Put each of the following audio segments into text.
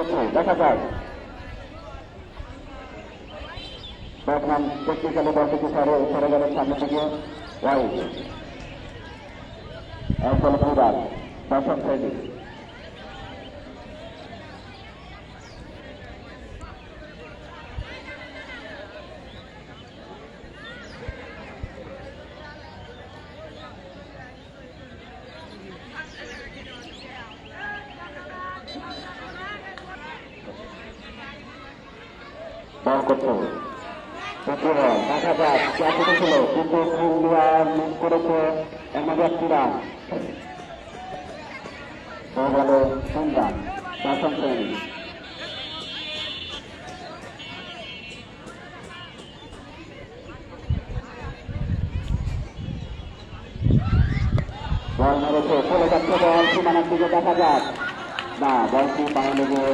করেছে, দেখা যাক। ব্যাটম্যান টেকনিক্যালি বল থেকে সরে গেলেন সামনের দিকে। ওয়াইড একদল দুবার দশম শ্রেণী। বল করছে দেখা যাক ক্যাচে ছিল, কিন্তু মিস করেছে এর মাঝে একটি রান। বলে 3 রান, দশম শ্রেণী। বল মেরেছে, চলে যাচ্ছে বল সীমানার দিকে, দেখা যাক। না, বলটি পায়ে লেগে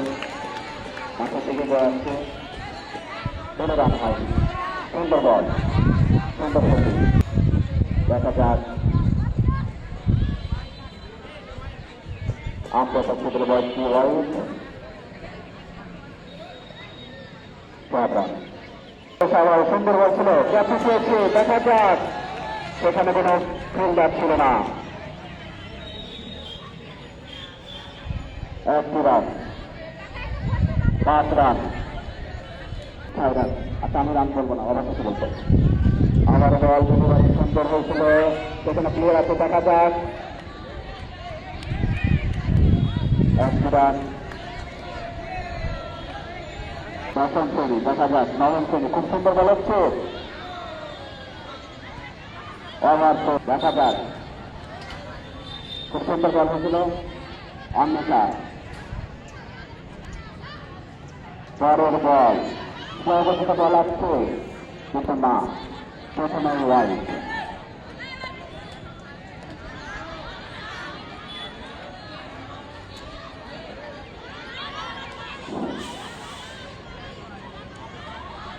মাথা থেকে যাচ্ছে, কোনো রান হয়নি। সুন্দর বল, সুন্দর ফিল্ডিং, দেখা যাক। আন্তর্জাতিক বলটি ওয়াইড, 4 রান। সুন্দর বল ছিল, ক্যাচে পেয়েছে, দেখা যাক। সেখানে কোনো ফিল্ডার ছিল না। 1 রান, 5 রান, 6 রান। আচ্ছা, আমি রান করবো না, অবশ্যই বলবো। আমার বল সুন্দর হয়েছিল, সেখানে প্লেয়ার আছে, দেখা যাক। 1 রান, দশম শ্রেণী, দেখা যাক। নবম শ্রেণী, খুব সুন্দর বল হচ্ছে, ওভার তো দেখা যাক। খুব সুন্দর বল হয়েছিল, অন্যতা পরের বল, অবস্থিত বল আসছে, কিন্তু না, প্রথমে ওয়াইড।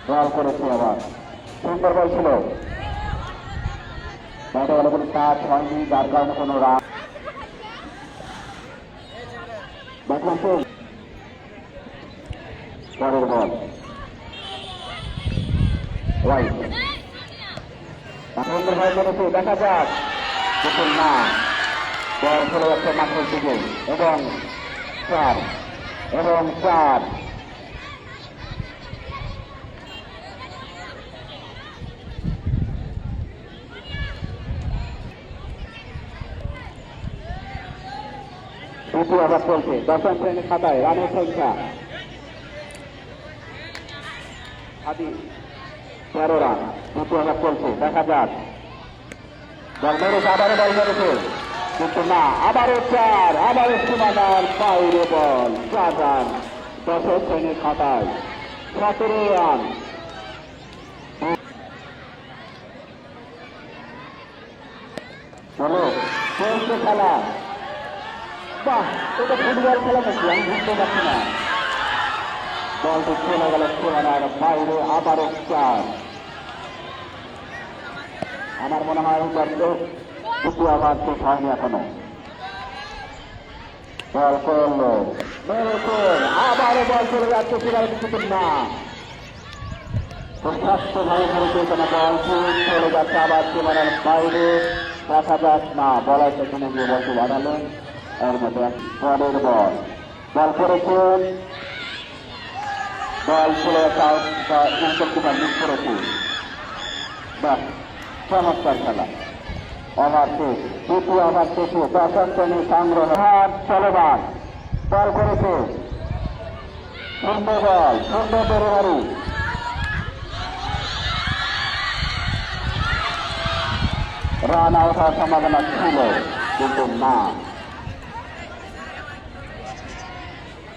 বল করেছে আবার, সুন্দর বল ছিল, ব্যাটে বলে কোনো কাজ হয়নি, যার কারণে কোনো রান। দেখলাম তো পরের বল ওয়াইড, সুন্দর ভাই মেরেছে, দেখা যাক। দেখুন না, বল চলে যাচ্ছে মাঠের দিকে, এবং 4 এবং 4। দ্বিতীয় ওভার চলছে, দশম শ্রেণীর খাতায় রানের সংখ্যা 13 রান। দ্বিতীয় ওভার চলছে, দেখা যাক। বল মেরেছে, আবারও বল মেরেছে, কিন্তু না, আবারও 4, আবারও সীমানার বাইরে বল, 4 রান। দশম শ্রেণীর খাতায় 17 রান। চলো, চলছে খেলা। বাহ, এটা ফুটবল খেলা নাকি, আমি বুঝতে পারছি না। বলটি চলে গেল সীমানার বাইরে, আবারও 4। আমার মনে হয় দ্বিতীয় ওভার শেষ হয়নি এখনো। বল করলো, আবারও বল চলে যাচ্ছে সীমানা, কিন্তু না, স্বাস্থ্য ভালো করেছে, এখানে বল চলে যাচ্ছে আবার সীমানার বাইরে, দেখা যাক। না, বলার সেখানে গিয়ে বলটি বাড়ালেন, এর মধ্যে পরের বল, বল করেছেন, বল চলে যাচ্ছে, মিস করেছে। বাহ, চমৎকার খেলা। ওভার শেষ, দ্বিতীয় ওভার শেষে দশম শ্রেণী সংগ্রহ চলমান। বল করেছে, সুন্দর বল, সুন্দর ডেলিভারি, রান আউট হওয়ার সম্ভাবনা ছিল, কিন্তু না।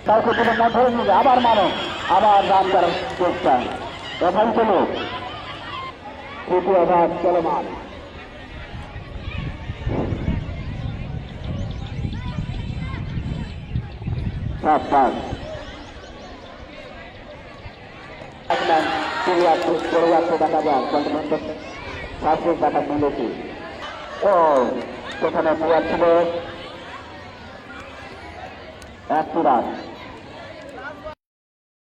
কাউকে কোনো না ধরে নিবে, আবার মানুষ, আবার রান করার চেষ্টা, এখান চলো। তৃতীয় ওভার চলমান। করে যাচ্ছে, দেখা যাক। শাস্ত্রিক দেখা মিলেছে, ও সেখানে প্লেয়ার ছিল 1 রান।